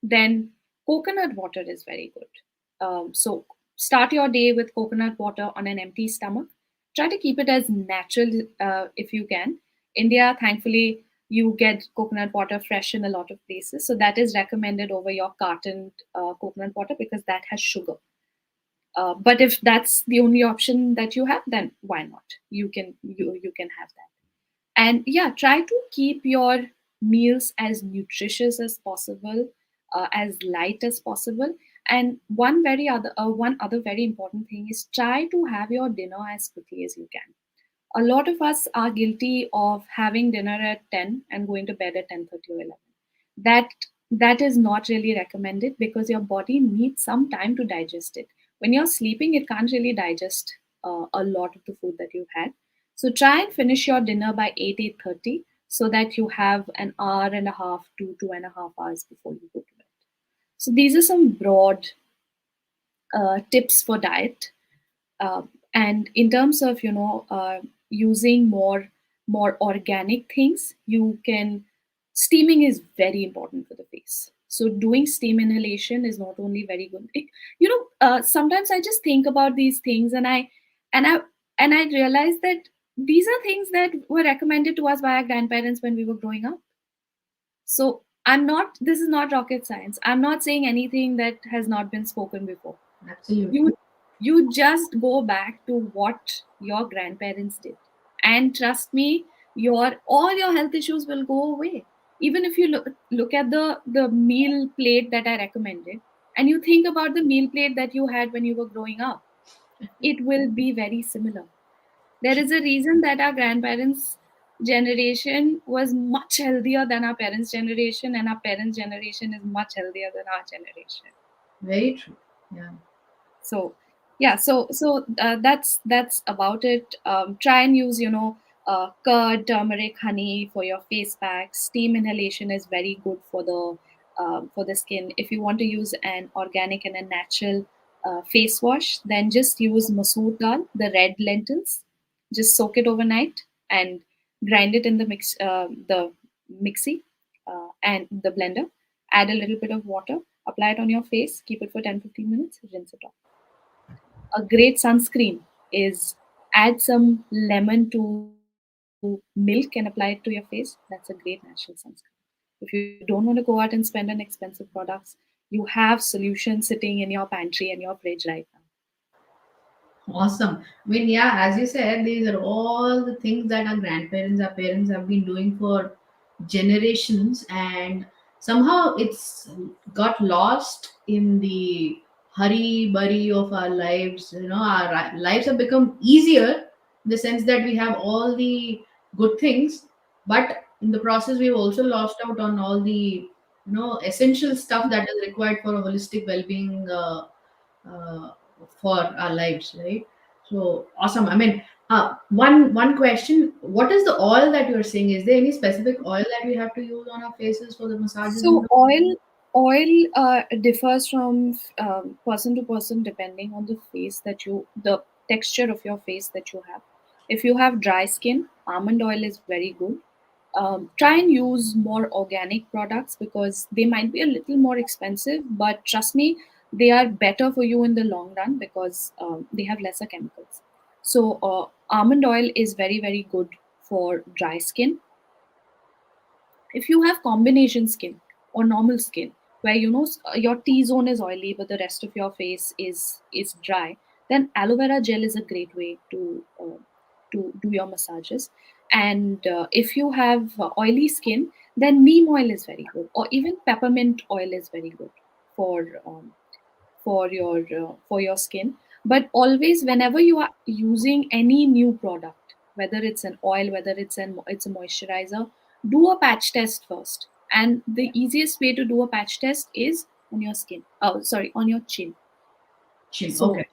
then coconut water is very good. So start your day with coconut water on an empty stomach. Try to keep it as natural if you can. India, thankfully, you get coconut water fresh in a lot of places. So that is recommended over your cartoned coconut water because that has sugar. But if that's the only option that you have, then why not? You can have that. And yeah, try to keep your meals as nutritious as possible, as light as possible. And one other very important thing is try to have your dinner as quickly as you can. A lot of us are guilty of having dinner at 10 and going to bed at 10:30 or 11. That that is not really recommended because your body needs some time to digest it. When you're sleeping, it can't really digest a lot of the food that you've had. So try and finish your dinner by 8:30 so that you have an hour and a half to 2.5 hours before you go to bed. So these are some broad tips for diet. uh, and in terms of using more organic things, you can steaming is very important for the face. So doing steam inhalation is not only very good. Sometimes I just think about these things, and I and I realize that these are things that were recommended to us by our grandparents when we were growing up. So I'm not. This is not rocket science. I'm not saying anything that has not been spoken before. Absolutely. You just go back to what your grandparents did, and trust me, your all your health issues will go away. Even if you look at the meal plate that I recommended, and you think about the meal plate that you had when you were growing up, it will be very similar. There is a reason that our grandparents generation was much healthier than our parents generation, and our parents generation is much healthier than our generation. Very true. Yeah. So yeah, that's about it. Try and use curd, turmeric, honey for your face packs. Steam inhalation is very good for the skin. If you want to use an organic and a natural face wash. Then just use masoor dal, the red lentils. Just soak it overnight and grind it in the mixie and the blender. Add a little bit of water. Apply it on your face. Keep it for 10-15 minutes. Rinse it off. A great sunscreen is add some lemon to milk and apply it to your face. That's a great natural sunscreen. If you don't want to go out and spend on expensive products, you have solutions sitting in your pantry and your fridge right now. Awesome. I mean, yeah, as you said, these are all the things that our grandparents, our parents have been doing for generations, and somehow it's got lost in the hurry burry of our lives. You know, our lives have become easier in the sense that we have all the good things, but in the process, we've also lost out on all the essential stuff that is required for a holistic well-being. Uh, for our lives, right? So awesome. I mean, one question: what is the oil that you're saying? Is there any specific oil that we have to use on our faces for the massages? So oil differs from person to person depending on the the texture of your face that you have. If you have dry skin, almond oil is very good. Try and use more organic products because they might be a little more expensive, but trust me, they are better for you in the long run because they have lesser chemicals. So almond oil is very good for dry skin. If you have combination skin or normal skin where your T zone is oily but the rest of your face is dry, then aloe vera gel is a great way to do your massages. And if you have oily skin, then neem oil is very good, or even peppermint oil is very good for um, for your skin. But always, whenever you are using any new product, whether it's an oil, whether it's a moisturizer, do a patch test first. And the easiest way to do a patch test is on your skin, oh sorry, on your chin. Chin. So Okay.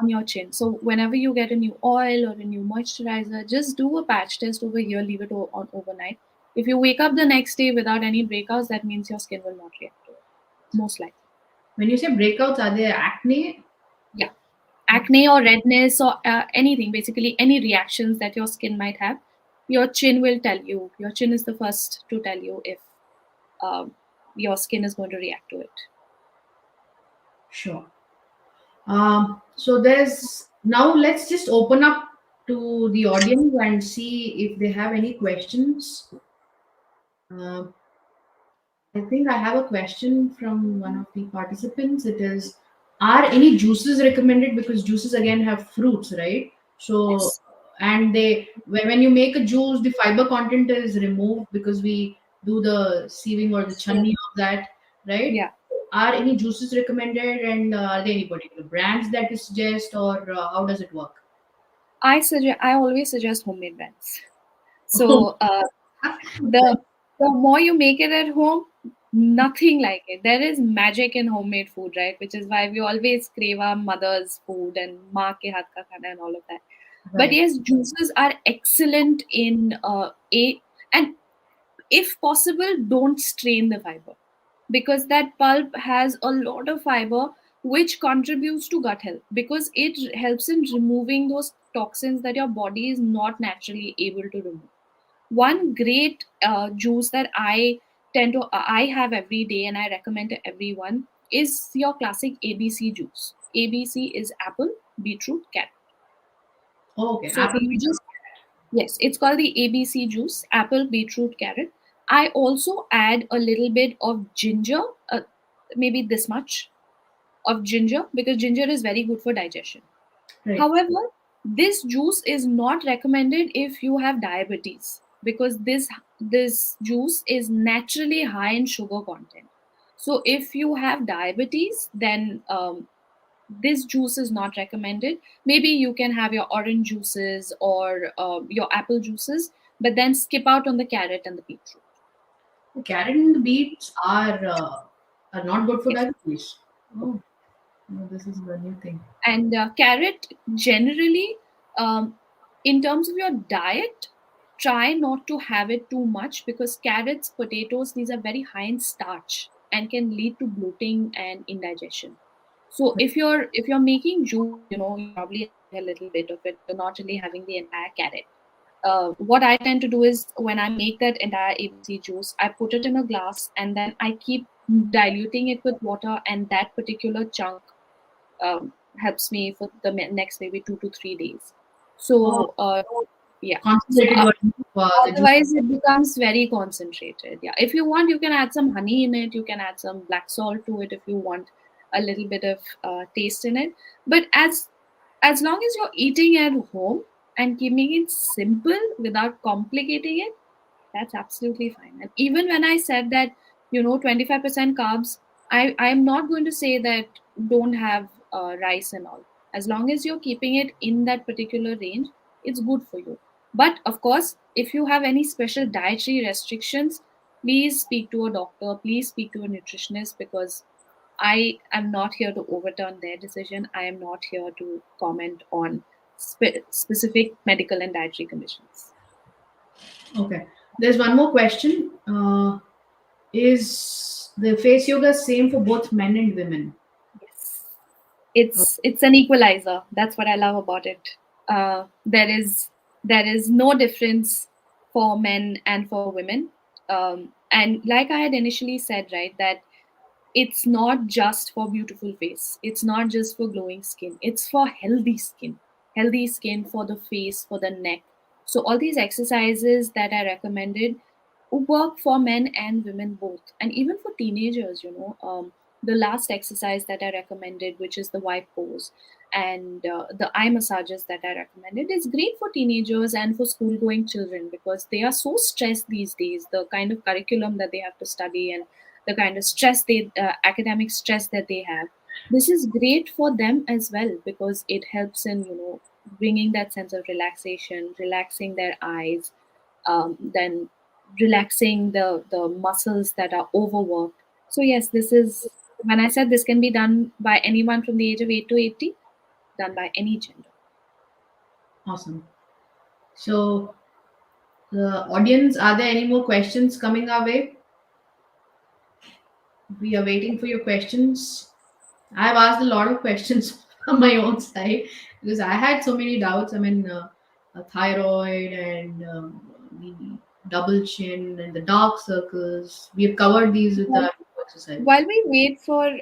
on your chin. So whenever you get a new oil or a new moisturizer, just do a patch test over here, leave it on overnight. If you wake up the next day without any breakouts, that means your skin will not react to it, most likely. When you say breakouts, are they acne? Yeah, acne or redness or anything, basically any reactions that your skin might have, your chin will tell you. Your chin is the first to tell you if um, your skin is going to react to it. Sure. So there's now let's just open up to the audience and see if they have any questions. Uh, I think I have a question from one of the participants. It is, are any juices recommended? Because juices again have fruits, right? So, Yes. and when you make a juice, the fiber content is removed because we do the sieving or the Yeah. chunni of that, right? Yeah. Are any juices recommended, and are there any particular brands that you suggest, or how does it work? I always suggest homemade brands. So the the more you make it at home, nothing like it. There is magic in homemade food, right? Which is why we always crave our mother's food and maa ke haath ka khana and all of that. But Right. yes, juices are excellent in a and if possible, don't strain the fiber because that pulp has a lot of fiber which contributes to gut health because it helps in removing those toxins that your body is not naturally able to remove. One great juice that I have every day and I recommend to everyone is your classic ABC juice. ABC is apple, beetroot, carrot. Okay. So Apple. you just yes, it's called the ABC juice, apple, beetroot, carrot. I also add a little bit of ginger, maybe this much of ginger because ginger is very good for digestion. Right. However, this juice is not recommended if you have diabetes because this juice is naturally high in sugar content. So if you have diabetes, then this juice is not recommended. Maybe you can have your orange juices or your apple juices, but then skip out on the carrot and the beetroot. The carrot and the beets are not good for Yes. diabetes. Oh, no, this is a new thing. And carrot generally, in terms of your diet, try not to have it too much because carrots, potatoes, these are very high in starch and can lead to bloating and indigestion. So if you're making juice, you're probably having a little bit of it. You're not really having the entire carrot. What I tend to do is when I make that entire ABC juice, I put it in a glass and then I keep diluting it with water, and that particular chunk helps me for the next maybe 2 to 3 days. Oh, So yeah. So concentrated version of the juice. otherwise, it becomes very concentrated. Yeah. If you want, you can add some honey in it. You can add some black salt to it if you want a little bit of taste in it. But as long as you're eating at home and keeping it simple without complicating it, that's absolutely fine. And even when I said that, 25% carbs, I'm not going to say that don't have rice and all. As long as you're keeping it in that particular range, it's good for you. But of course, if you have any special dietary restrictions, please speak to a doctor, please speak to a nutritionist, because I am not here to overturn their decision. I am not here to comment on specific medical and dietary conditions. Okay. There's one more question. Is the face yoga same for both men and women? Yes. It's an equalizer. That's what I love about it. There is no difference for men and for women. And like I had initially said, right, that it's not just for beautiful face. It's not just for glowing skin. It's for healthy skin for the face, for the neck. So all these exercises that I recommended work for men and women both, and even for teenagers. The last exercise that I recommended, which is the wipe pose, and the eye massages that I recommended, is great for teenagers and for school going children, because they are so stressed these days. The kind of curriculum that they have to study, and the kind of academic stress that they have, this is great for them as well, because it helps in bringing that sense of relaxation, relaxing their eyes, then relaxing the muscles that are overworked. So yes, this is, when I said this can be done by anyone from the age of 8 to 80, done by any gender. Awesome. So, the audience, are there any more questions coming our way? We are waiting for your questions. I've asked a lot of questions from my own side because I had so many doubts. I mean, thyroid and the double chin and the dark circles. We have covered these with While our exercise. while we wait for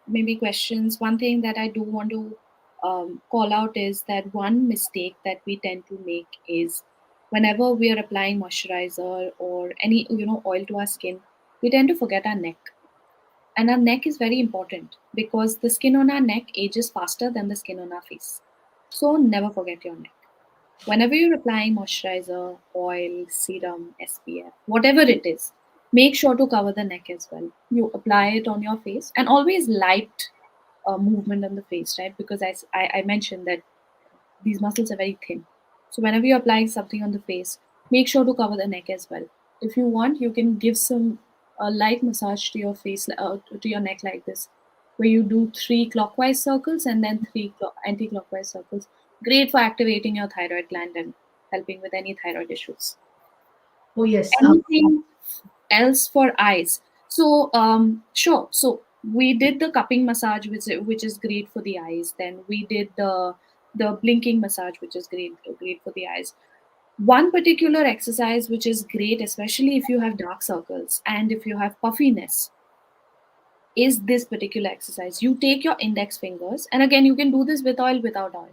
maybe questions, one thing that I do want to call out is that one mistake that we tend to make is whenever we are applying moisturizer or any oil to our skin, we tend to forget our neck. And our neck is very important because the skin on our neck ages faster than the skin on our face. So never forget your neck. Whenever you're applying moisturizer, oil, serum, SPF, whatever it is, make sure to cover the neck as well. You apply it on your face, and always light movement on the face, right? Because I mentioned that these muscles are very thin. So whenever you're applying something on the face, make sure to cover the neck as well. If you want, you can give some light massage to your face, to your neck like this, where you do 3 clockwise circles and then anti-clockwise circles. Great for activating your thyroid gland and helping with any thyroid issues. Oh, yes. Anything else for eyes? So sure. So we did the cupping massage, which is great for the eyes. Then we did the blinking massage, which is great for the eyes. One particular exercise which is great, especially if you have dark circles and if you have puffiness, is this particular exercise. You take your index fingers, and again, you can do this with oil, without oil.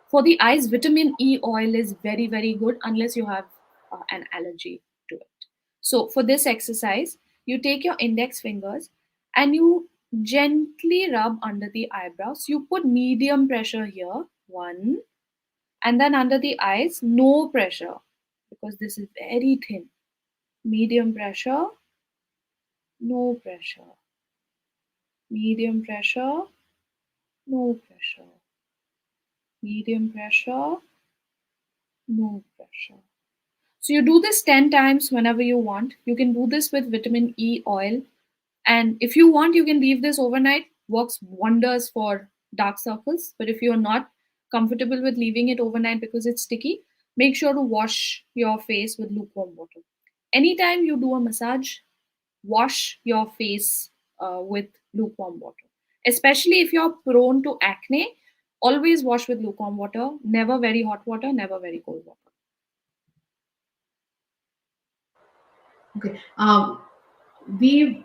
For the eyes, vitamin E oil is very, very good unless you have an allergy to it. So, for this exercise, you take your index fingers and you gently rub under the eyebrows. You put medium pressure here, one, and then under the eyes, no pressure because this is very thin. Medium pressure, no pressure. Medium pressure, no pressure. Medium pressure, no pressure. So you do this 10 times whenever you want. You can do this with vitamin E oil. And if you want, you can leave this overnight. Works wonders for dark circles. But if you're not comfortable with leaving it overnight because it's sticky, make sure to wash your face with lukewarm water. Anytime you do a massage, wash your face with lukewarm water. especially if you're prone to acne, always wash with lukewarm water, never very hot water, never very cold water. Okay. We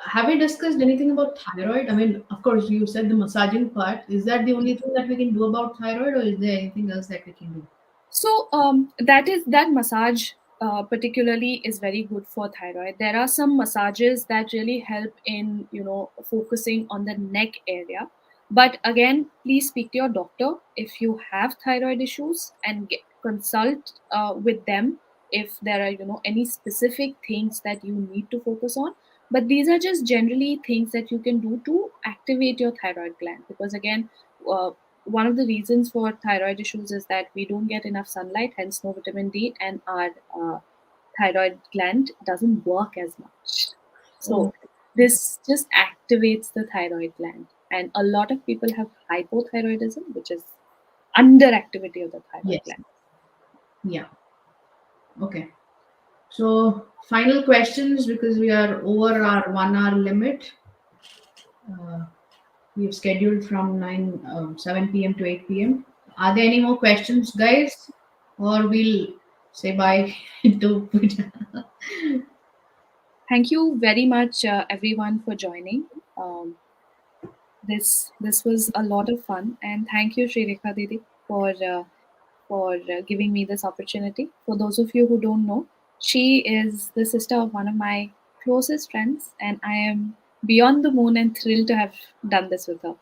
have we discussed anything about thyroid? I mean, of course, you said the massaging part. Is that the only thing that we can do about thyroid, or is there anything else that we can do? So that massage particularly is very good for thyroid. There are some massages that really help in focusing on the neck area. But again, please speak to your doctor if you have thyroid issues and consult with them if there are any specific things that you need to focus on. But these are just generally things that you can do to activate your thyroid gland, because again, uh, one of the reasons for thyroid issues is that we don't get enough sunlight, hence no vitamin D, and our thyroid gland doesn't work as much. Oh, So this just activates the thyroid gland, and a lot of people have hypothyroidism, which is underactivity of the thyroid yes. gland. Yeah. Okay. So, final questions because we are over our 1 hour limit. Uh, we have scheduled from 7 p.m. to 8 p.m. Are there any more questions, guys? Or we'll say bye to Pooja. Thank you very much, everyone, for joining. Um, this was a lot of fun, and thank you, Sri Rekha Didi, for giving me this opportunity. For those of you who don't know, she is the sister of one of my closest friends, and I am beyond the moon and thrilled to have done this with her.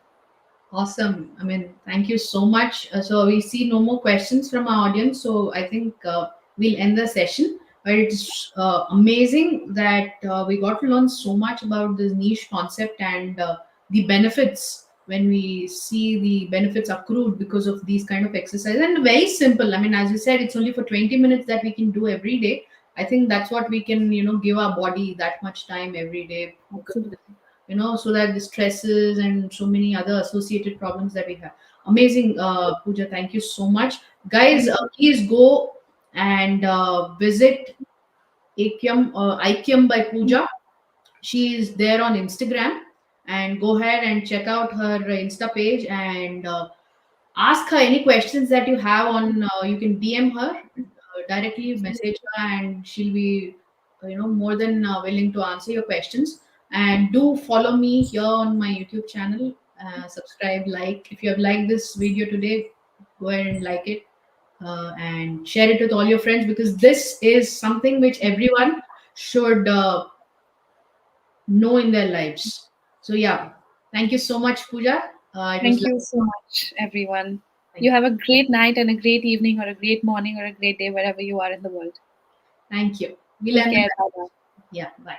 Awesome. I mean, thank you so much. So we see no more questions from our audience. So I think we'll end the session. But it's amazing that we got to learn so much about this niche concept and the benefits when we see the benefits accrued because of these kind of exercises. And very simple. I mean, as you said, it's only for 20 minutes that we can do every day. I think that's what we can, give our body that much time every day because Absolutely. so that the stresses and so many other associated problems that we have. Amazing, Pooja. Thank you so much, guys. Thank you. Please go and visit Aikyam by Pooja. She is there on Instagram, and go ahead and check out her Insta page and ask her any questions that you have on. You can DM her directly, message her, and she'll be more than willing to answer your questions. And do follow me here on my YouTube channel. Subscribe, like. If you have liked this video today, go ahead and like it and share it with all your friends because this is something which everyone should know in their lives. So yeah, thank you so much, Pooja. It was Thank lovely. you so much, everyone. Thank You you. have a great night and a great evening, or a great morning, or a great day, wherever you are in the world. Thank you. We'll Take end. care. Bye bye. Yeah. Bye.